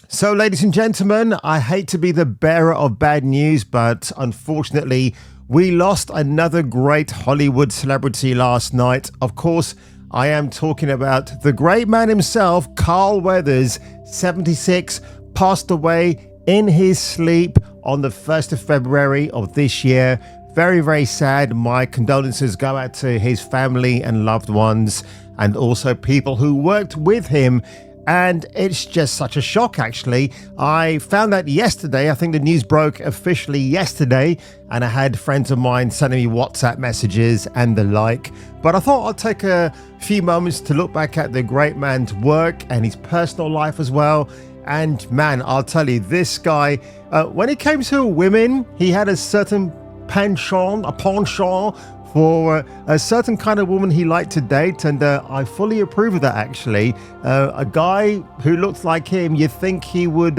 So, ladies and gentlemen, I hate to be the bearer of bad news, but unfortunately, we lost another great Hollywood celebrity last night. Of course, I am talking about the great man himself, Carl Weathers, 76, passed away in his sleep on the 1st of February of this year. Very, very sad. My condolences go out to his family and loved ones, and also people who worked with him. And it's just such a shock, actually. I found out yesterday. I think the news broke officially yesterday, and I had friends of mine sending me WhatsApp messages and the like. But I thought I'd take a few moments to look back at the great man's work and his personal life as well. And man, I'll tell you, this guy, when it came to women, he had a certain penchant for a certain kind of woman he liked to date, and I fully approve of that, actually. A guy who looked like him, you'd think he would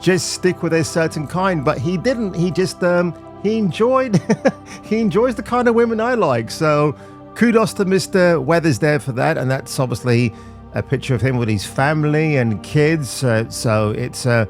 just stick with a certain kind, but he didn't. He just he enjoyed he enjoys the kind of women I like. So kudos to Mr. Weathers there for that, and that's obviously a picture of him with his family and kids. So it's so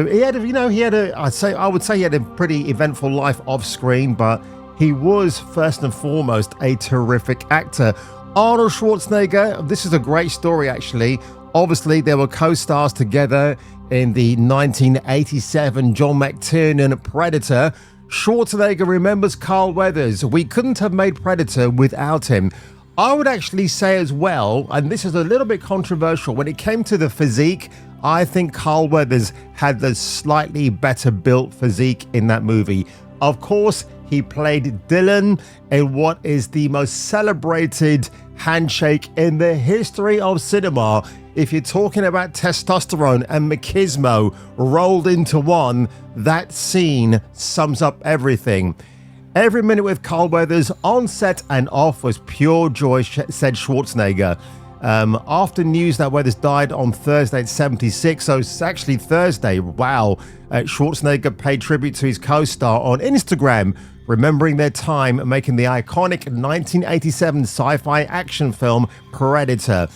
he had I would say he had a pretty eventful life off screen, but he was first and foremost a terrific actor. Arnold Schwarzenegger, this is a great story, actually. Obviously, they were co-stars together in the 1987 John McTiernan Predator. Schwarzenegger remembers Carl Weathers. We couldn't have made Predator without him. I would actually say as well, and this is a little bit controversial, when it came to the physique, I think Carl Weathers had the slightly better built physique in that movie. Of course, he played Dylan in what is the most celebrated handshake in the history of cinema. If you're talking about testosterone and machismo rolled into one, that scene sums up everything. Every minute with Carl Weathers on set and off was pure joy, said Schwarzenegger. After news that Weathers died on Thursday at 76, so it's actually Thursday, wow, Schwarzenegger paid tribute to his co-star on Instagram, remembering their time making the iconic 1987 sci-fi action film Predator.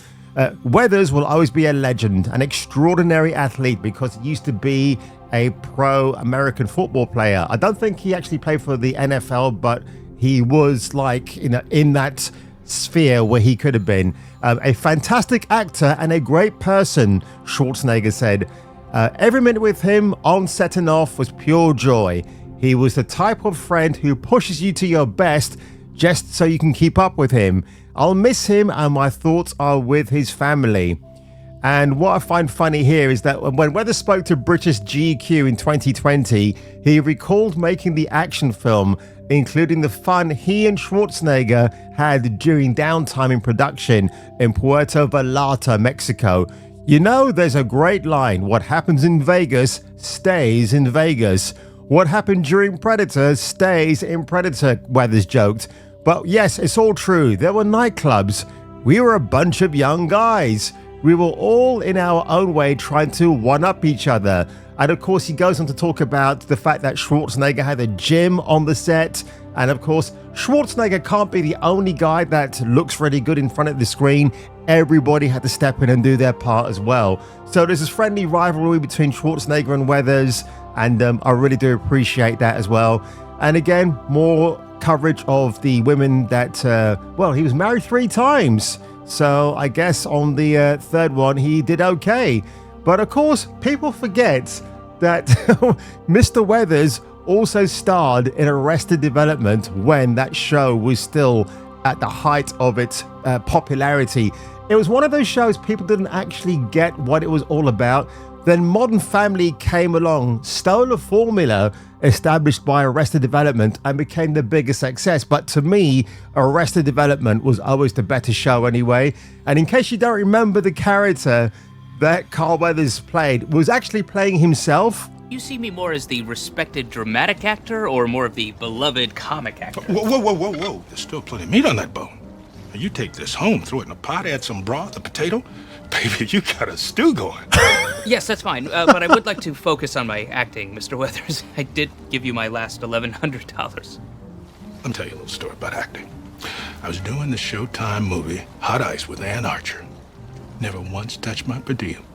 Weathers will always be a legend, an extraordinary athlete, because he used to be a pro-American football player. I don't think he actually played for the NFL, but he was like in that sphere where he could have been. A fantastic actor and a great person, Schwarzenegger said. Every minute with him on set and off was pure joy. He was the type of friend who pushes you to your best just so you can keep up with him. I'll miss him, and my thoughts are with his family. And what I find funny here is that when Weathers spoke to British GQ in 2020, he recalled making the action film, including the fun he and Schwarzenegger had during downtime in production in Puerto Vallarta, Mexico. You know, there's a great line, what happens in Vegas stays in Vegas. What happened during Predator stays in Predator, Weathers joked. But yes, it's all true. There were nightclubs. We were a bunch of young guys. We were all in our own way trying to one-up each other. And of course, he goes on to talk about the fact that Schwarzenegger had a gym on the set. And of course, Schwarzenegger can't be the only guy that looks really good in front of the screen. Everybody had to step in and do their part as well. So there's this friendly rivalry between Schwarzenegger and Weathers, and I really do appreciate that as well. And again, more coverage of the women that, he was married 3 times. So I guess on the third one, he did okay. But of course, people forget that Mr. Weathers also starred in Arrested Development when that show was still at the height of its popularity. It was one of those shows people didn't actually get what it was all about. Then Modern Family came along, stole a formula established by Arrested Development and became the biggest success. But to me, Arrested Development was always the better show anyway. And in case you don't remember, the character that Carl Weathers played was actually playing himself. You see me more as the respected dramatic actor or more of the beloved comic actor? Whoa. There's still plenty of meat on that bone. Now you take this home, throw it in a pot, add some broth, a potato. Baby, you got a stew going. Yes, that's fine, but I would like to focus on my acting, Mr. Weathers. I did give you my last $1,100. Let me tell you a little story about acting. I was doing the Showtime movie Hot Ice with Ann Archer. Never once touched my per diem.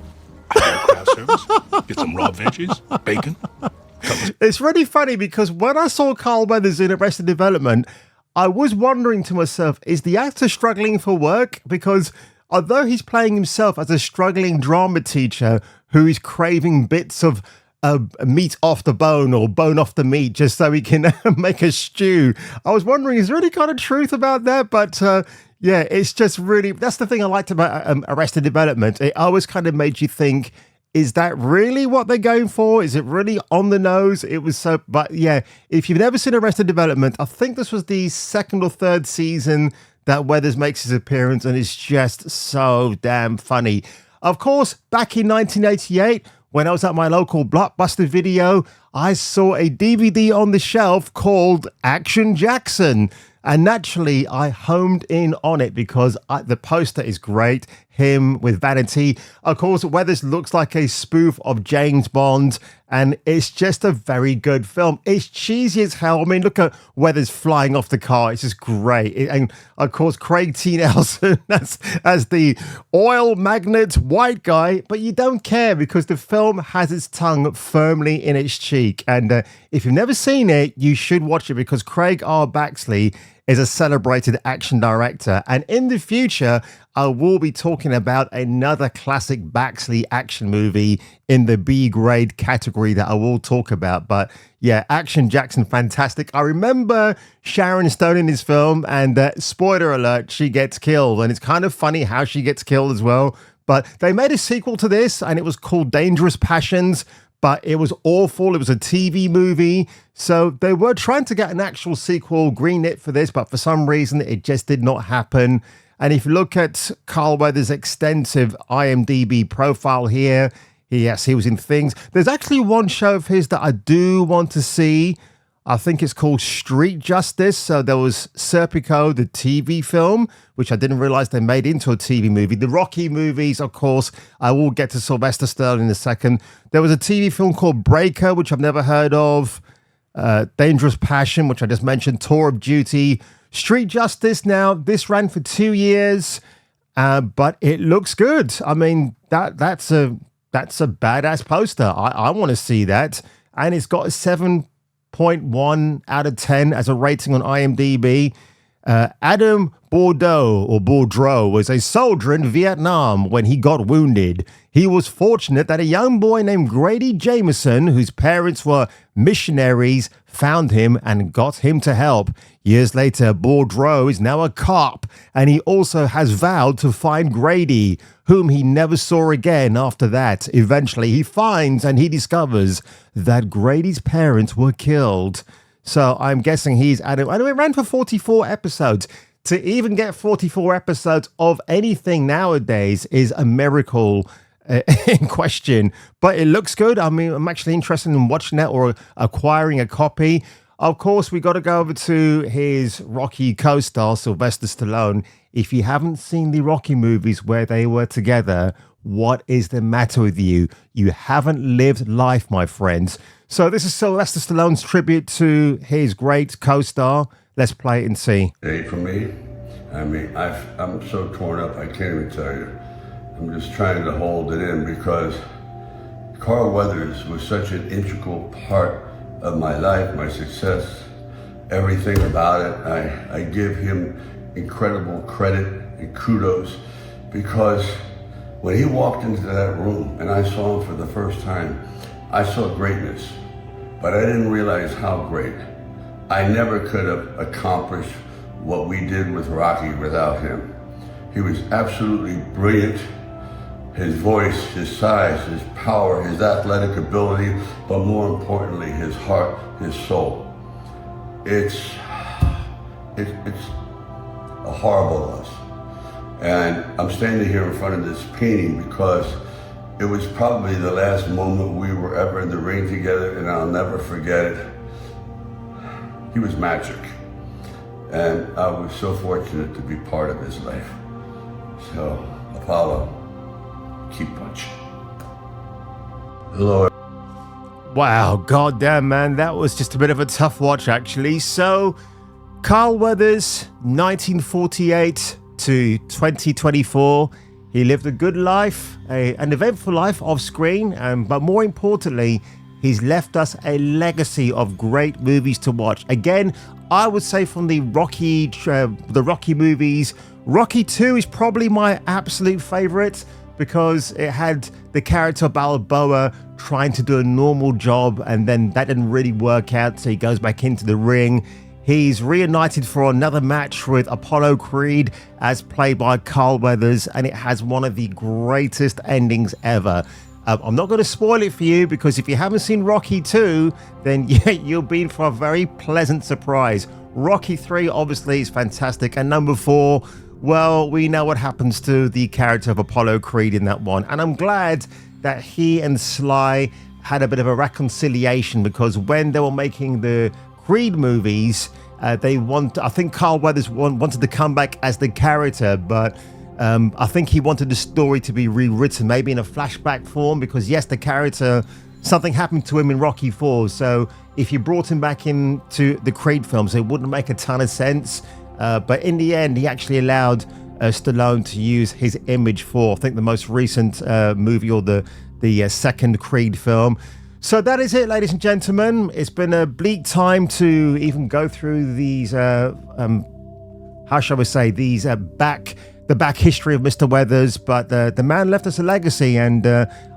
I get a craft service, get some raw veggies, bacon. It's really funny because when I saw Carl Weathers in Arrested Development, I was wondering to myself, is the actor struggling for work? Because although he's playing himself as a struggling drama teacher who is craving bits of meat off the bone or bone off the meat just so he can make a stew, I was wondering, is there any kind of truth about that? But yeah, it's just really, that's the thing I liked about Arrested Development. It always kind of made you think, is that really what they're going for? Is it really on the nose? It was so, but yeah, if you've never seen Arrested Development, I think this was the second or third season that Weathers makes his appearance, and it's just so damn funny. Of course, back in 1988, when I was at my local Blockbuster Video, I saw a DVD on the shelf called Action Jackson. And naturally, I homed in on it because the poster is great. Him with Vanity. Of course, Weathers looks like a spoof of James Bond, and it's just a very good film. It's cheesy as hell. I mean, look at Weathers flying off the car. It's just great. And of course, Craig T. Nelson as the oil magnate white guy, but you don't care because the film has its tongue firmly in its cheek. And if you've never seen it, you should watch it because Craig R. Baxley is a celebrated action director. And in the future, I will be talking about another classic Baxley action movie in the B grade category that I will talk about. But yeah, Action Jackson, fantastic. I remember Sharon Stone in this film, and spoiler alert, she gets killed. And it's kind of funny how she gets killed as well. But they made a sequel to this, and it was called Dangerous Passions. But it was awful. It was a TV movie. So they were trying to get an actual sequel greenlit for this, but for some reason it just did not happen. And if you look at Carl Weathers' extensive IMDb profile here, yes, he was in things. There's actually one show of his that I do want to see. I think it's called Street Justice. So there was Serpico, the TV film, which I didn't realize they made into a TV movie. The Rocky movies, of course, I will get to Sylvester Stone in a second. There was a TV film called Breaker, which I've never heard of. Dangerous Passion, which I just mentioned. Tour of Duty. Street Justice. Now, this ran for 2 years, but it looks good. I mean, that's a badass poster. I want to see that. And it's got a 7.1 out of 10 as a rating on IMDb. Adam Boudreaux was a soldier in Vietnam when he got wounded. He was fortunate that a young boy named Grady Jameson, whose parents were missionaries, found him and got him to help. Years later, Boudreaux is now a cop, and he also has vowed to find Grady, whom he never saw again after that. Eventually, he finds and he discovers that Grady's parents were killed. So I'm guessing he's Adam. I know it ran for 44 episodes. To even get 44 episodes of anything nowadays is a miracle in question. But it looks good. I mean, I'm actually interested in watching that or acquiring a copy. Of course, we got to go over to his Rocky co-star, Sylvester Stallone. If you haven't seen the Rocky movies where they were together, what is the matter with you? You haven't lived life, my friends. So this is Sylvester Stallone's tribute to his great co-star. Let's play it and see. Hey, for me, I mean, I'm so torn up, I can't even tell you. I'm just trying to hold it in because Carl Weathers was such an integral part of my life, my success, everything about it. I give him incredible credit and kudos because when he walked into that room and I saw him for the first time, I saw greatness, but I didn't realize how great. I never could have accomplished what we did with Rocky without him. He was absolutely brilliant. His voice, his size, his power, his athletic ability, but more importantly, his heart, his soul. It's a horrible loss. And I'm standing here in front of this painting because it was probably the last moment we were ever in the ring together, and I'll never forget it. He was magic. And I was so fortunate to be part of his life. So, Apollo, keep punching. Hello. Wow, goddamn, man, that was just a bit of a tough watch, actually. So, Carl Weathers, 1948 to 2024. He lived a good life, an eventful life off screen, but more importantly, he's left us a legacy of great movies to watch. Again, I would say from the Rocky movies, Rocky 2 is probably my absolute favorite because it had the character Balboa trying to do a normal job, and then that didn't really work out, so he goes back into the ring. He's reunited for another match with Apollo Creed as played by Carl Weathers, and it has one of the greatest endings ever. I'm not going to spoil it for you because if you haven't seen Rocky 2, then you'll be in for a very pleasant surprise. Rocky 3 obviously is fantastic, and number 4, well, we know what happens to the character of Apollo Creed in that one, and I'm glad that he and Sly had a bit of a reconciliation because when they were making the Creed movies, I think Carl Weathers wanted to come back as the character, but I think he wanted the story to be rewritten, maybe in a flashback form, because yes, the character, something happened to him in Rocky 4, so if you brought him back into the Creed films, it wouldn't make a ton of sense, but in the end, he actually allowed Stallone to use his image for, I think, the most recent movie, or the second Creed film. So that is it, ladies and gentlemen. It's been a bleak time to even go through these, how shall we say, these the back history of Mr. Weathers, but the man left us a legacy, and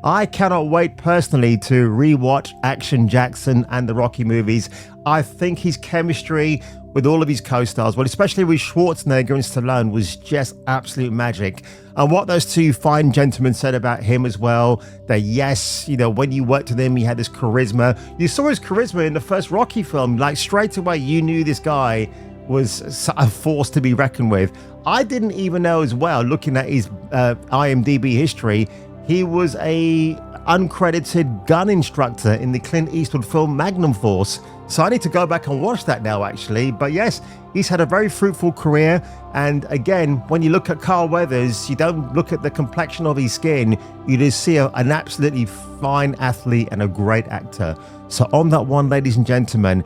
I cannot wait personally to rewatch Action Jackson and the Rocky movies. I think his chemistry with all of his co-stars, well, especially with Schwarzenegger and Stallone, was just absolute magic. And what those two fine gentlemen said about him as well, that yes, when you worked with him, he had this charisma. You saw his charisma in the first Rocky film. Like, straight away, you knew this guy was a force to be reckoned with. I didn't even know as well, looking at his IMDb history, he was a uncredited gun instructor in the Clint Eastwood film Magnum Force. So I need to go back and watch that now, actually. But yes, he's had a very fruitful career. And again, when you look at Carl Weathers, you don't look at the complexion of his skin. You just see an absolutely fine athlete and a great actor. So on that one, ladies and gentlemen,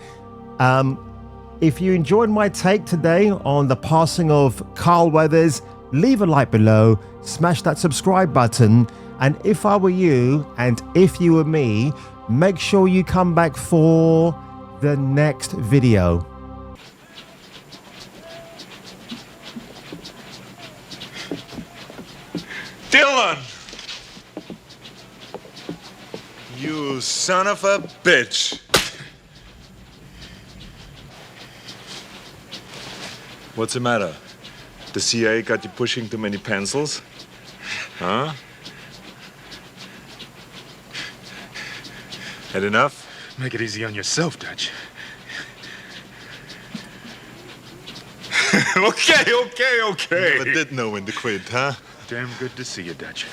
if you enjoyed my take today on the passing of Carl Weathers, leave a like below, smash that subscribe button. And if I were you, and if you were me, make sure you come back for the next video. Dylan! You son of a bitch! What's the matter? The CIA got you pushing too many pencils? Huh? Had enough? Make it easy on yourself, Dutch. Okay. Never Never did know when to quit, huh? Damn good to see you, Dutch.